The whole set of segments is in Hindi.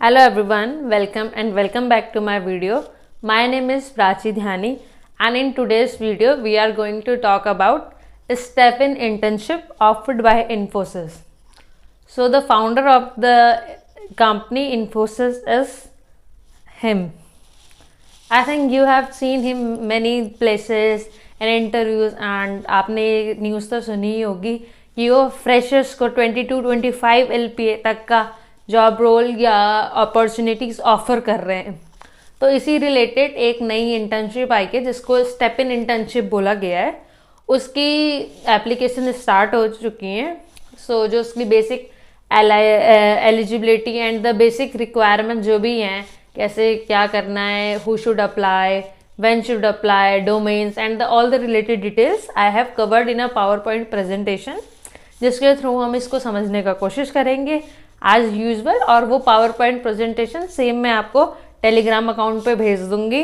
Hello everyone, welcome back to my video. My name is Prachi Dhyani and in today's video we are going to talk about step-in internship offered by Infosys. So the founder of the company Infosys is him. I think you have seen him many places and interviews and आपने न्यूज़ तो सुनी ही होगी कि वो फ्रेशर्स को 22-25 LPA तक का जॉब रोल या अपॉर्चुनिटीज़ ऑफर कर रहे हैं। तो इसी रिलेटेड एक नई इंटर्नशिप आई है जिसको स्टेप इन इंटर्नशिप बोला गया है। उसकी एप्लीकेशन स्टार्ट हो चुकी हैं। सो जो उसकी basic eligibility and the basic requirement जो भी हैं, कैसे क्या करना है, who should apply, when should apply, domains and all the related details I have covered in a power point presentation, जिसके थ्रू हम इसको समझने का कोशिश करेंगे एज यूजुअल। और वो पावर पॉइंट प्रेजेंटेशन सेम मैं आपको टेलीग्राम अकाउंट पे भेज दूंगी।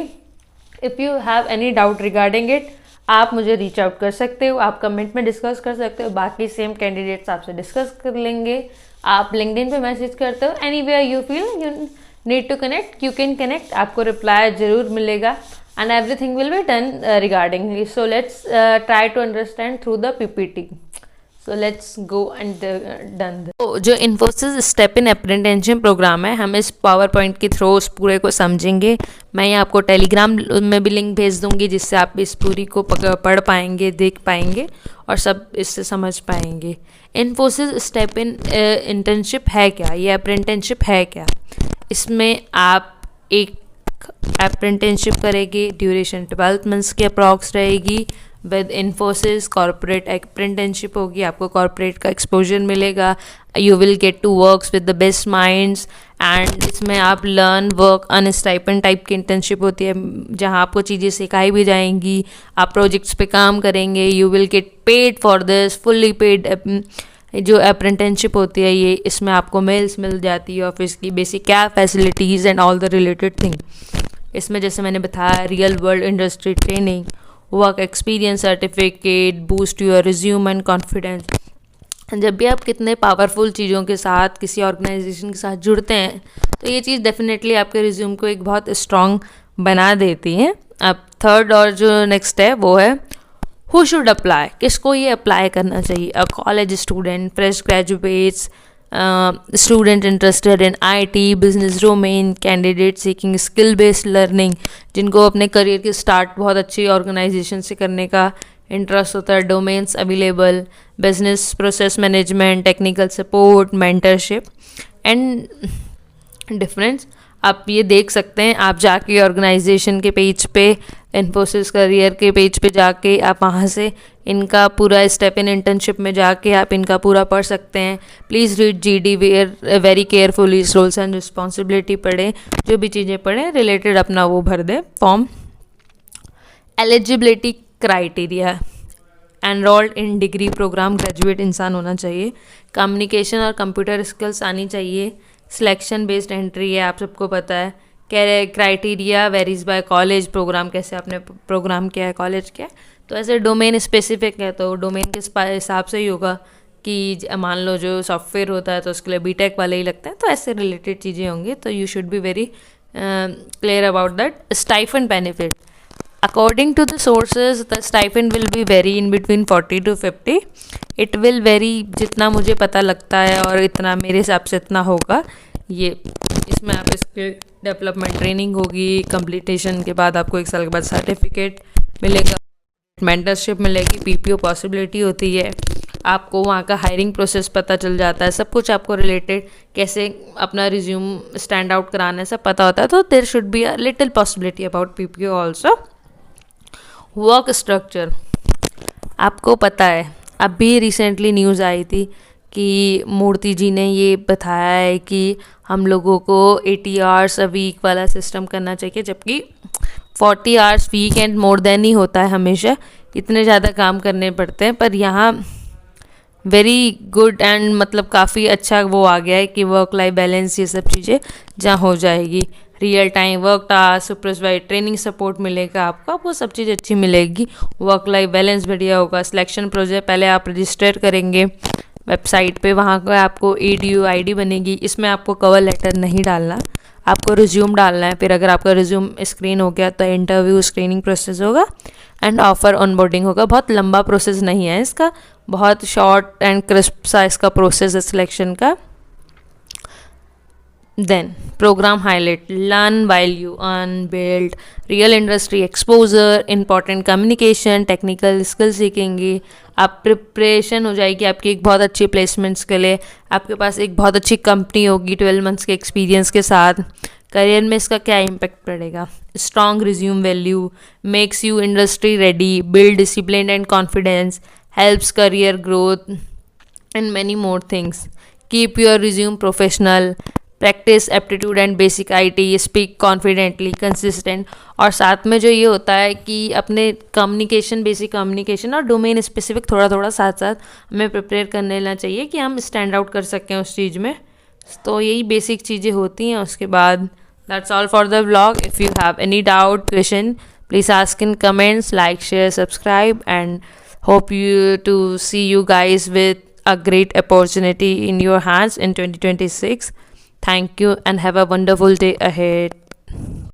If you have any doubt regarding it आप मुझे रीच आउट कर सकते हो, आप कमेंट में डिस्कस कर सकते हो। बाकी सेम कैंडिडेट्स आपसे डिस्कस कर लेंगे। आप लिंक्डइन पे मैसेज करते हो, anywhere you feel you need to connect, you can connect, आपको रिप्लाई ज़रूर मिलेगा and everything will be done regardingly. So let's try to understand through the PPT। So let's go and done. तो जो Infosys step in apprenticeship programme है, हम इस पावर पॉइंट के थ्रू उस पूरे को समझेंगे। मैं ये आपको टेलीग्राम में भी लिंक भेज दूंगी जिससे आप इस पूरी को पढ़ पाएंगे, देख पाएंगे और सब इससे समझ पाएंगे। इन्फोसिस स्टेप इन इंटर्नशिप है क्या, ये अप्रेंटिसशिप है क्या? इसमें आप एक अप्रेंटिसशिप करेंगे, ड्यूरेशन 12 मंथ्स की अप्रॉक्स रहेगी। विद इन्फोसिस कॉर्पोरेट अप्रेंटिसशिप होगी, आपको कॉर्पोरेट का एक्सपोजर मिलेगा। You will get to works with the best minds and इसमें आप learn work on stipend type की इंटर्नशिप होती है जहां आपको चीज़ें सिखाई भी जाएंगी, आप प्रोजेक्ट्स पे काम करेंगे। You will get paid for this, fully paid. जो अप्रेंटिसशिप होती है ये, इसमें आपको मेल्स मिल जाती है ऑफिस की, बेसिक क्या facilities and all the related thing. इसमें जैसे मैंने बताया real world industry training, work experience certificate, boost your resume and confidence. जब भी आप कितने पावरफुल चीज़ों के साथ किसी ऑर्गेनाइजेशन के साथ जुड़ते हैं तो ये चीज़ डेफिनेटली आपके रिज्यूम को एक बहुत स्ट्रॉन्ग बना देती है। अब थर्ड और जो नेक्स्ट है वो है हु शुड अप्लाई, किसको ये अप्लाई करना चाहिए? A college student, fresh graduates, student interested in IT, business domain, candidate seeking skill based learning, जिनको अपने करियर की स्टार्ट बहुत अच्छी ऑर्गेनाइजेशन से करने का इंटरेस्ट होता है। Domains available, business process management, technical support, mentorship and difference. आप ये देख सकते हैं, आप जाके ऑर्गेनाइजेशन के पेज पे, इन्फोसिस करियर के पेज पे जाके आप वहाँ से इनका पूरा स्टेप इन इंटर्नशिप में जाके आप इनका पूरा पढ़ सकते हैं। Please read GD very carefully, roles and responsibility पढ़ें, जो भी चीज़ें पढ़ें रिलेटेड अपना वो भर दें form. Eligibility criteria, enrolled in degree programme graduate इंसान होना चाहिए, कम्युनिकेशन और कंप्यूटर स्किल्स आनी चाहिए। सिलेक्शन बेस्ड एंट्री है, आप सबको पता है। Criteria varies by college, programme कैसे आपने प्रोग्राम किया है, कॉलेज क्या है। तो ऐसे डोमेन स्पेसिफिक है तो डोमेन के हिसाब से ही होगा कि मान लो जो सॉफ्टवेयर होता है तो उसके लिए BTech वाले ही लगते हैं, तो ऐसे रिलेटेड चीज़ें होंगी। तो you should be very clear about that. Stipend benefit, according to the sources the stipend will be vary in between 40 to 50। It will vary, जितना मुझे पता लगता है और इतना मेरे हिसाब से इतना होगा। ये इसमें आप इसके डेवलपमेंट ट्रेनिंग होगी, कंप्लीटेशन के बाद आपको 1 साल के बाद सर्टिफिकेट मिलेगा, मेंटरशिप मिलेगी, PPO पॉसिबिलिटी होती है, आपको वहाँ का हायरिंग प्रोसेस पता चल जाता है, सब कुछ आपको रिलेटेड कैसे अपना रिज्यूम स्टैंड आउट कराना है सब पता होता है। तो there should be a little possibility about PPO also. Work structure, आपको पता है अभी रिसेंटली न्यूज़ आई थी कि मूर्ति जी ने ये बताया है कि हम लोगों को 80 आवर्स अ वीक वाला सिस्टम करना चाहिए, जबकि 40 hours week and more than ही होता है हमेशा, इतने ज़्यादा काम करने पड़ते हैं। पर यहाँ वेरी गुड एंड मतलब काफ़ी अच्छा वो आ गया है कि वर्क लाइफ बैलेंस ये सब चीज़ें जहाँ हो जाएगी। Real time work task, supervise training support मिलेगा आपको, वो सब चीज़ अच्छी मिलेगी। वर्क लाइफ बैलेंस बढ़िया होगा। सिलेक्शन प्रोसेस, पहले आप रजिस्टर करेंगे, वेबसाइट पे, वहाँ का आपको edu ID बनेगी, इसमें आपको कवर लेटर नहीं डालना, आपको रिज्यूम डालना है। फिर अगर आपका रिज्यूम स्क्रीन हो गया तो इंटरव्यू स्क्रीनिंग प्रोसेस होगा एंड ऑफर ऑनबोर्डिंग होगा। बहुत लंबा प्रोसेस नहीं है इसका, बहुत शॉर्ट एंड क्रिस्प सा इसका प्रोसेस है सिलेक्शन का। Then program highlight, learn while you earn, build real industry exposure, important communication, technical skills सीखेंगे आप, प्रिपरेशन हो जाएगी आपकी एक बहुत अच्छी प्लेसमेंट्स के लिए, आपके पास एक बहुत अच्छी कंपनी होगी 12 मंथ्स के एक्सपीरियंस के साथ। करियर में इसका क्या इम्पैक्ट पड़ेगा? Strong resume value, makes you industry ready, build discipline and confidence, helps career growth and many more things. Keep your resume professional, practice aptitude and basic IT, speak confidently, consistent. और साथ में जो ये होता है कि अपने कम्युनिकेशन, बेसिक कम्युनिकेशन और डोमेन स्पेसिफिक थोड़ा थोड़ा साथ साथ हमें प्रिपेयर कर लेना चाहिए कि हम स्टैंड आउट कर सकें उस चीज़ में। तो यही बेसिक चीज़ें होती हैं। उसके बाद that's all for the vlog. If you have any doubt, question, please ask in comments, like, share, subscribe and hope you to see you guys with a great opportunity in your hands in 2026. Thank you and have a wonderful day ahead.